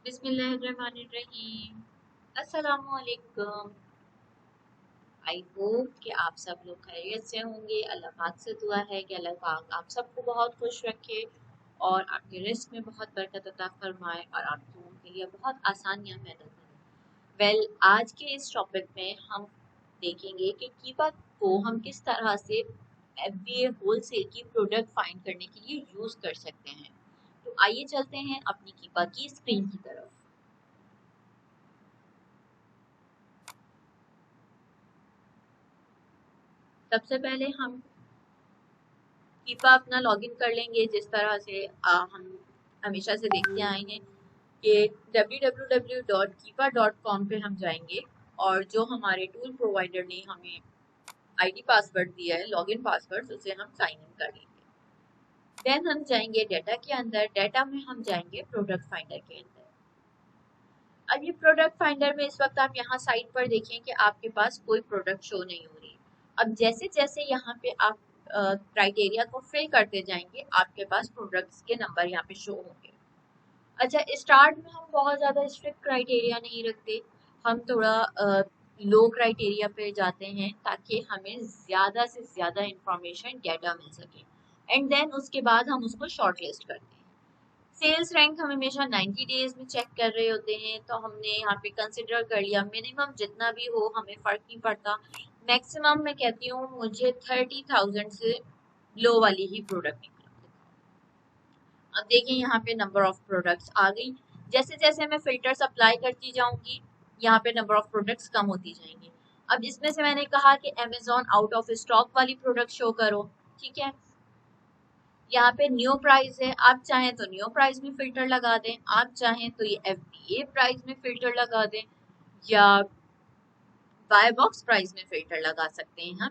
बिस्मिल्लाहिर्रहमानिर्रहीम। अस्सलामुअलैकुम। I hope कि आप सब लोग खैरियत से होंगे। अल्लाह पाक से दुआ है कि अल्लाह पाक आप सबको बहुत खुश रखे और आपके रिस्क में बहुत बरकत अता फरमाए और आप लोगों के लिए बहुत आसानियां पैदा करें। आज के इस टॉपिक में हम देखेंगे कि कीपा को हम किस तरह से एफबीए होलसेल की प्रोडक्ट फाइंड करने के लिए यूज कर सकते हैं। तो आइए चलते हैं अपनी कीपा की स्क्रीन की तरफ। सबसे पहले हम कीपा अपना लॉगिन कर लेंगे जिस तरह से हम हमेशा से देखते आए हैं कि www.kipa.com पे हम जाएंगे और जो हमारे टूल प्रोवाइडर ने हमें आईडी पासवर्ड दिया है, लॉगिन पासवर्ड, उसे हम साइन इन कर लेंगे। देन हम जाएंगे डाटा के अंदर। डाटा में हम जाएंगे प्रोडक्ट फाइंडर के अंदर। अब ये प्रोडक्ट फाइंडर में इस वक्त आप यहाँ साइट पर देखें कि आपके पास कोई प्रोडक्ट शो नहीं हो रही। अब जैसे जैसे यहाँ पे आप क्राइटेरिया को फिल करते जाएंगे आपके पास प्रोडक्ट्स के नंबर यहाँ पे शो होंगे। अच्छा, स्टार्ट में हम बहुत ज़्यादा स्ट्रिक्ट क्राइटेरिया नहीं रखते, हम थोड़ा लो क्राइटेरिया पे जाते हैं ताकि हमें ज़्यादा से ज़्यादा इंफॉर्मेशन डाटा मिल सके एंड देन उसके बाद हम उसको शॉर्ट लिस्ट करते हैं। सेल्स रैंक हम हमेशा 90 डेज में चेक कर रहे होते हैं, तो हमने यहाँ पे कंसिडर कर लिया मिनिमम जितना भी हो हमें फ़र्क नहीं पड़ता। मैक्सिमम मैं कहती हूँ मुझे 30,000 से लो वाली ही प्रोडक्ट निकला। अब देखें यहाँ पे नंबर ऑफ प्रोडक्ट्स आ गई। जैसे जैसे मैं फिल्टर्स अप्लाई करती जाऊंगी यहाँ पे नंबर ऑफ प्रोडक्ट्स कम होती जाएंगी। अब इसमें से मैंने कहा कि अमेजोन आउट ऑफ स्टॉक वाली प्रोडक्ट शो करो, ठीक है। यहाँ पे न्यू प्राइस है, आप चाहें तो न्यू प्राइस में फिल्टर लगा दें, आप चाहें तो ये एफबीए प्राइस में फिल्टर लगा दें या बाय बॉक्स प्राइस में फिल्टर लगा सकते हैं हम।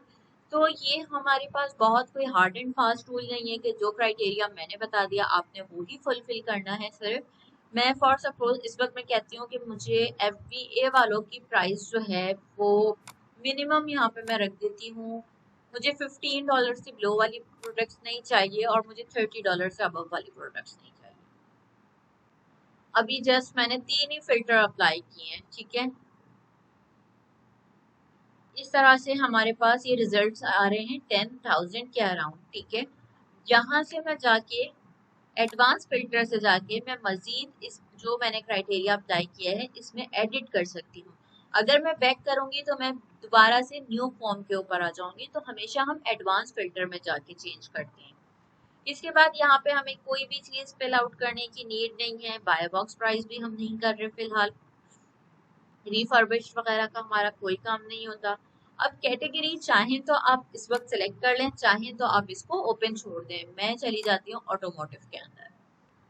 तो ये हमारे पास बहुत कोई हार्ड एंड फास्ट रूल नहीं है कि जो क्राइटेरिया मैंने बता दिया आपने वो ही फुलफिल करना है। सिर्फ मैं फॉर सपोज इस वक्त मैं कहती हूँ कि मुझे एफबीए वालों की प्राइस जो है वो मिनिमम यहाँ पे मैं रख देती हूँ, मुझे $15 से बिलो वाली प्रोडक्ट्स नहीं चाहिए और मुझे $30 से अबव वाली प्रोडक्ट्स नहीं चाहिए। अभी जस्ट मैंने 3 ही फिल्टर अप्लाई किए हैं, ठीक है। इस तरह से हमारे पास ये रिजल्ट्स आ रहे हैं 10,000 के अराउंड, ठीक है। यहाँ से मैं जाके एडवांस फिल्टर से जाके मैं मजीद इस जो मैंने क्राइटेरिया अप्लाई किया है इसमें एडिट कर सकती हूँ। अगर मैं बैक करूंगी तो मैं दोबारा से न्यू फॉर्म के ऊपर आ जाऊंगी, तो हमेशा हम एडवांस फिल्टर में जाके चेंज करते हैं। इसके बाद यहाँ पे हमें कोई भी चीज फिल आउट करने की नीड नहीं है। बाय बॉक्स प्राइस भी हम नहीं कर रहे फिलहाल, रिफर्बिश वगैरह का हमारा कोई काम नहीं होता। अब कैटेगरी चाहें तो आप इस वक्त सिलेक्ट कर लें, चाहें तो आप इसको ओपन छोड़ दें। मैं चली जाती हूँ ऑटोमोटिव के अंदर।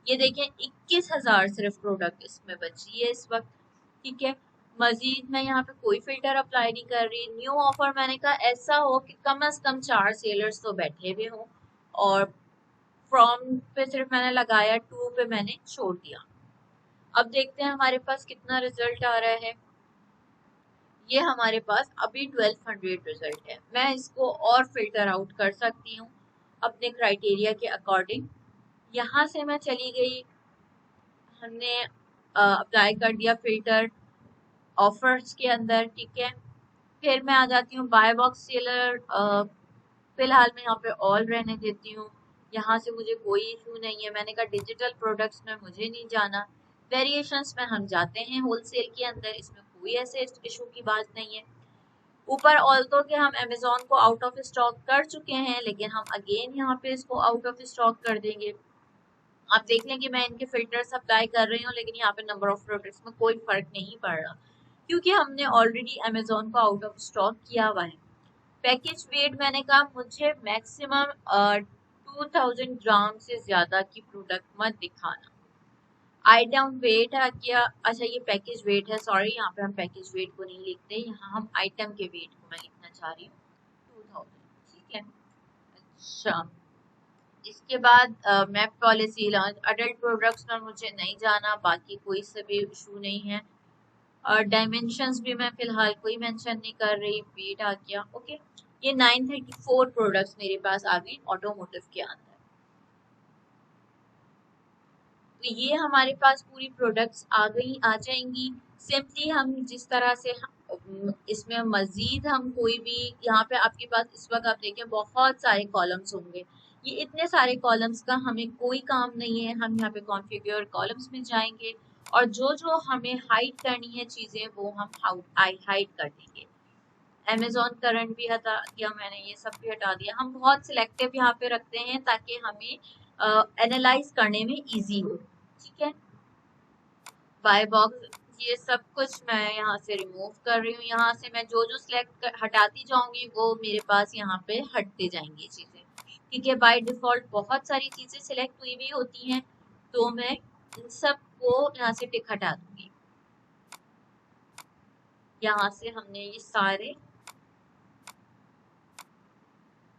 ये देखें 21,000 सिर्फ प्रोडक्ट इसमें बची है इस वक्त, ठीक है। मजीद मैं यहाँ पे कोई फिल्टर अप्लाई नहीं कर रही। न्यू ऑफर मैंने कहा ऐसा हो कि कम से कम 4 सेलर्स तो बैठे हुए हों और फ्रॉम पे सिर्फ मैंने लगाया, टू पे मैंने छोड़ दिया। अब देखते हैं हमारे पास कितना रिजल्ट आ रहा है। ये हमारे पास अभी 1200 रिजल्ट है। मैं इसको और फिल्टर आउट कर सकती हूँ अपने क्राइटेरिया के अकॉर्डिंग। यहाँ से मैं चली गई, हमने अप्लाई कर दिया फिल्टर ऑफर्स के अंदर, ठीक है। फिर मैं आ जाती हूँ बाय बॉक्स सेलर। फिलहाल मैं यहाँ पे ऑल रहने देती हूँ, यहाँ से मुझे कोई इशू नहीं है। मैंने कहा डिजिटल प्रोडक्ट्स में मुझे नहीं जाना, वेरिएशंस में हम जाते हैं होलसेल के अंदर, इसमें कोई ऐसे इशू की बात नहीं है। ऊपर ऑल्दो के हम अमेजोन को आउट ऑफ स्टॉक कर चुके हैं, लेकिन हम अगेन यहाँ पे इसको आउट ऑफ स्टॉक कर देंगे। आप देख लें कि मैं इनके फिल्टर्स अप्लाई कर रही हूँ लेकिन यहाँ पे नंबर ऑफ प्रोडक्ट्स में कोई फर्क नहीं पड़ रहा क्योंकि हमने ऑलरेडी अमेजोन को आउट ऑफ स्टॉक किया हुआ है। पैकेज वेट मैंने कहा मुझे मैक्सिमम 2000 ग्राम से ज्यादा की प्रोडक्ट मत दिखाना। आइटम वेट है क्या, अच्छा ये पैकेज वेट है, सॉरी यहाँ पे हम पैकेज वेट को नहीं लिखते, यहाँ हम आइटम के वेट को मैं लिखना चाह रही हूँ 2000, ठीक है। अच्छा, इसके बाद map policy launch, adult products में मुझे नहीं जाना, बाकी कोई से भी इशू नहीं है। और डायमेंशंस भी मैं फिलहाल कोई मेंशन नहीं कर रही, वेट आ गया, ओके। ये 934 प्रोडक्ट्स मेरे पास आ गए ऑटोमोटिव के अंदर। तो ये हमारे पास पूरी प्रोडक्ट्स आ जाएंगी। सिंपली हम जिस तरह से इसमें मजीद हम कोई भी, यहाँ पे आपके पास इस वक्त आप देखें बहुत सारे कॉलम्स होंगे। ये इतने सारे कॉलम्स का हमें कोई काम नहीं है। हम यहाँ पे कॉन्फ़िगर कॉलम्स में जाएंगे और जो जो हमें हाइड करनी है चीज़ें वो हम हाइड कर देंगे। अमेजोन करंट भी हटा दिया मैंने, ये सब भी हटा दिया। हम बहुत सिलेक्टिव यहाँ पे रखते हैं ताकि हमें एनालाइज करने में इजी हो। ठीक है, बाय बॉक्स ये सब कुछ मैं यहाँ से रिमूव कर रही हूँ। यहाँ से मैं जो जो सिलेक्ट हटाती जाऊंगी वो मेरे पास यहाँ पे हटते जाएंगी चीज़ें। ठीक है, बाय डिफॉल्ट बहुत सारी चीज़ें सिलेक्ट हुई भी होती हैं तो मैं इन सब को यहाँ से टिक हटा दूंगी। यहाँ से हमने ये सारे,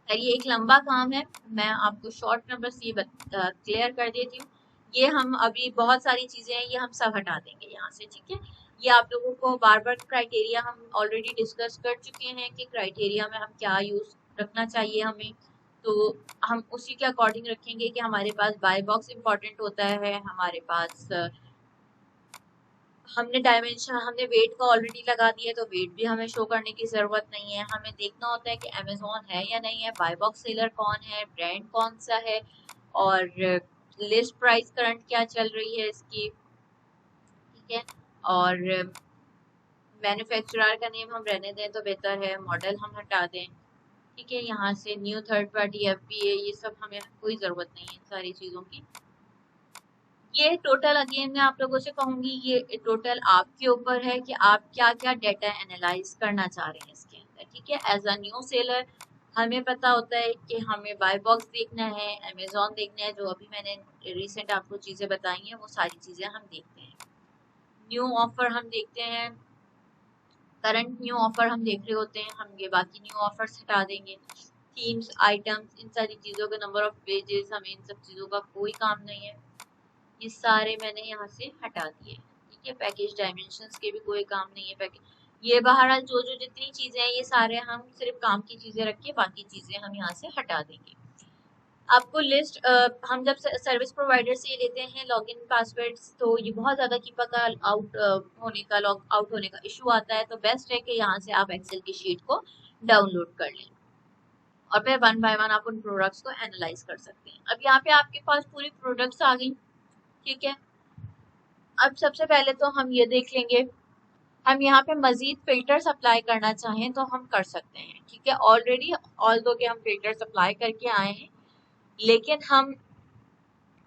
ये एक लंबा काम है, मैं आपको शॉर्ट में बस ये क्लियर कर देती हूँ। ये हम अभी बहुत सारी चीजें हैं ये हम सब हटा देंगे यहाँ से। ठीक है, ये आप लोगों को बार बार क्राइटेरिया हम ऑलरेडी डिस्कस कर चुके हैं कि क्राइटेरिया में हम क्या यूज रखना चाहिए हमें, तो हम उसी के अकॉर्डिंग रखेंगे कि हमारे पास बाय बॉक्स इम्पॉर्टेंट होता है, हमारे पास हमने डायमेंशन, हमने वेट का ऑलरेडी लगा दिया तो वेट भी हमें शो करने की ज़रूरत नहीं है। हमें देखना होता है कि अमेजोन है या नहीं है, बाय बॉक्स सेलर कौन है, ब्रांड कौन सा है, और लिस्ट प्राइस करंट क्या चल रही है इसकी। ठीक है, और मैन्युफैक्चरर का नेम हम रहने दें तो बेहतर है, मॉडल हम हटा दें। ठीक है, यहाँ से न्यू थर्ड पार्टी FBA ये सब हमें कोई ज़रूरत नहीं है इन सारी चीज़ों की। ये टोटल अगेन मैं आप लोगों से कहूंगी, ये टोटल आपके ऊपर है कि आप क्या क्या डेटा एनालाइज करना चाह रहे हैं इसके अंदर। ठीक है, एज अ न्यू सेलर हमें पता होता है कि हमें बाय बॉक्स देखना है, अमेजोन देखना है, जो अभी मैंने रिसेंट आपको चीज़ें बताई हैं वो सारी चीज़ें हम देखते हैं। न्यू ऑफर हम देखते हैं, करंट न्यू ऑफर हम देख रहे होते हैं, हम ये बाकी न्यू ऑफर्स हटा देंगे। थीम्स, आइटम्स, इन सारी चीज़ों के नंबर ऑफ पेजेस, हमें इन सब चीज़ों का कोई काम नहीं है, ये सारे मैंने यहाँ से हटा दिए। ठीक है, पैकेज डायमेंशंस के भी कोई काम नहीं है। पैकेज ये बहरहाल जो जो जितनी चीज़ें हैं ये सारे हम सिर्फ काम की चीज़ें रख के बाकी चीज़ें हम यहाँ से हटा देंगे। आपको लिस्ट हम जब सर्विस प्रोवाइडर से लेते हैं लॉगिन पासवर्ड्स तो ये बहुत ज़्यादा कीपा का आउट होने का, लॉग आउट होने का इशू आता है, तो बेस्ट है कि यहाँ से आप एक्सेल की शीट को डाउनलोड कर लें और फिर वन बाय वन आप उन प्रोडक्ट्स को एनालाइज कर सकते हैं। अब यहाँ पे आपके पास पूरी प्रोडक्ट्स आ गई। ठीक है, अब सबसे पहले तो हम ये देख लेंगे, हम यहाँ पे मजीद फिल्टर्स अप्लाई करना चाहें तो हम कर सकते हैं। ठीक है, ऑलरेडी ऑल्दो के हम फिल्टर्स अप्लाई करके आए हैं, लेकिन हम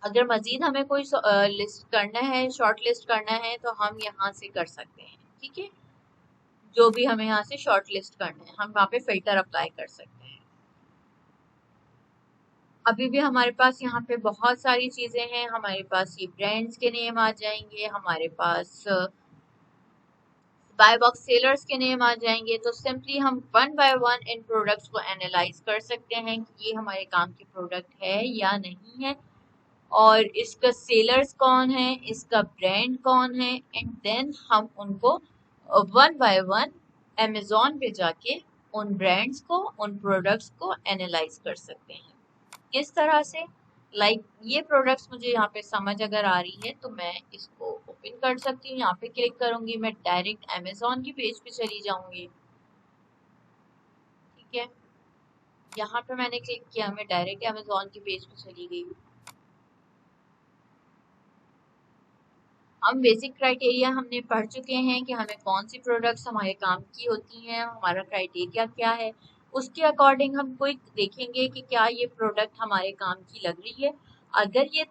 अगर मजीद हमें कोई लिस्ट करना है, शॉर्ट लिस्ट करना है तो हम यहाँ से कर सकते हैं। ठीक है, जो भी हमें यहाँ से शॉर्ट लिस्ट करना है हम वहाँ पे फिल्टर अप्लाई कर सकते हैं। अभी भी हमारे पास यहाँ पे बहुत सारी चीज़ें हैं, हमारे पास ये ब्रांड्स के नेम आ जाएंगे, हमारे पास बाय बॉक्स सेलर्स के नेम आ जाएंगे, तो सिंपली हम one by one in products को एनालाइज कर सकते हैं कि ये हमारे काम की प्रोडक्ट है या नहीं है, और इसका सेलर्स कौन है, इसका ब्रांड कौन है, एंड देन हम उनको वन बाय वन अमेजोन पे जाके उन ब्रांड्स को, उन प्रोडक्ट्स को एनालाइज कर सकते हैं। किस तरह से, लाइक ये प्रोडक्ट्स मुझे यहाँ पे समझ अगर आ रही है तो मैं इसको ओपन कर सकती हूँ, यहाँ पे क्लिक करूंगी, मैं डायरेक्ट अमेजोन की पेज पे चली जाऊंगी। ठीक है, यहाँ पे मैंने क्लिक किया, मैं डायरेक्ट अमेजोन की पेज पे चली गई। हम बेसिक क्राइटेरिया हमने पढ़ चुके हैं कि हमें कौन सी प्रोडक्ट्स हमारे काम की होती हैं, हमारा क्राइटेरिया क्या है, उसके अकॉर्डिंग हम कोई देखेंगे कि क्या ये प्रोडक्ट हमारे काम की लग रही है। अगर ये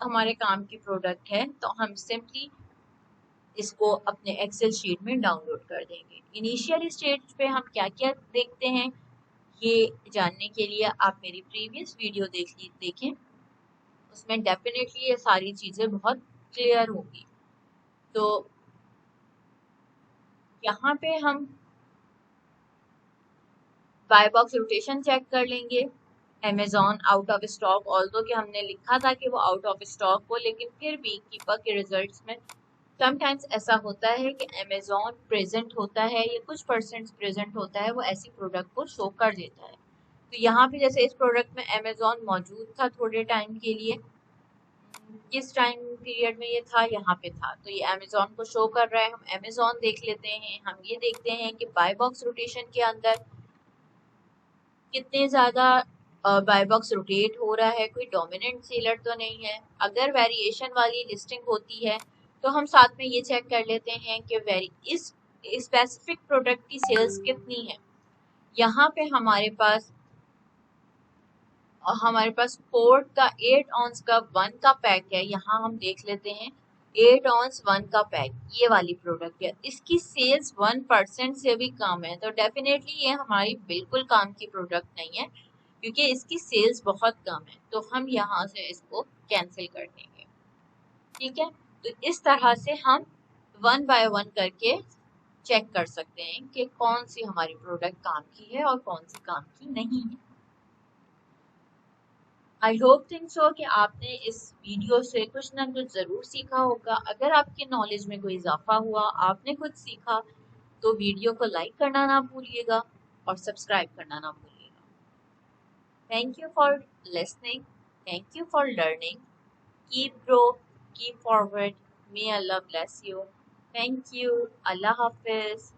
हमारे काम की प्रोडक्ट है तो हम सिंपली इसको अपने एक्सेल शीट में डाउनलोड कर देंगे। इनिशियल स्टेज पे हम क्या क्या देखते हैं ये जानने के लिए आप मेरी प्रीवियस वीडियो देखें, उसमें डेफिनेटली ये सारी चीज़ें बहुत क्लियर होगी। तो यहाँ पे हम बाय बॉक्स रोटेशन चेक कर लेंगे। Amazon out of stock, although कि हमने लिखा था कि वो आउट ऑफ स्टॉक हो, लेकिन फिर भी कीपा के रिजल्ट्स में समटाइम्स ऐसा होता है कि अमेजोन प्रेजेंट होता है या कुछ परसेंट प्रेजेंट होता है, वो ऐसी प्रोडक्ट को शो कर देता है। तो यहाँ पे जैसे इस प्रोडक्ट में अमेजोन मौजूद था थोड़े टाइम के लिए, किस टाइम पीरियड में ये था, यहाँ पे था, तो ये अमेजोन को शो कर रहा है। हम अमेजोन देख लेते हैं। हम ये देखते हैं कि बाय बॉक्स रोटेशन के अंदर कितने ज़्यादा बाय बॉक्स रोटेट हो रहा है, कोई डोमिनेंट सेलर तो नहीं है। अगर वेरिएशन वाली लिस्टिंग होती है तो हम साथ में ये चेक कर लेते हैं कि इस स्पेसिफिक प्रोडक्ट की सेल्स कितनी है। यहाँ पे हमारे पास फोर्ड का 8 ऑन्स का 1 का पैक है। यहाँ हम देख लेते हैं 8 ऑन्स 1 का पैक, ये वाली प्रोडक्ट है। इसकी सेल्स 1% से भी कम है, तो डेफिनेटली ये हमारी बिल्कुल काम की प्रोडक्ट नहीं है, क्योंकि इसकी सेल्स बहुत कम है। तो हम यहाँ से इसको कैंसिल कर देंगे। ठीक है, तो इस तरह से हम 1 बाय 1 करके चेक कर सकते हैं कि कौन सी हमारी प्रोडक्ट काम की है और कौन सी काम की नहीं है। आई होप थिंक सो कि आपने इस वीडियो से कुछ ना कुछ ज़रूर सीखा होगा। अगर आपकी नॉलेज में कोई इजाफा हुआ, आपने कुछ सीखा, तो वीडियो को लाइक करना ना भूलिएगा और सब्सक्राइब करना ना भूलिएगा। Thank you for listening, thank you for learning, keep grow, keep forward, may Allah bless you. Thank you, Allah Hafiz.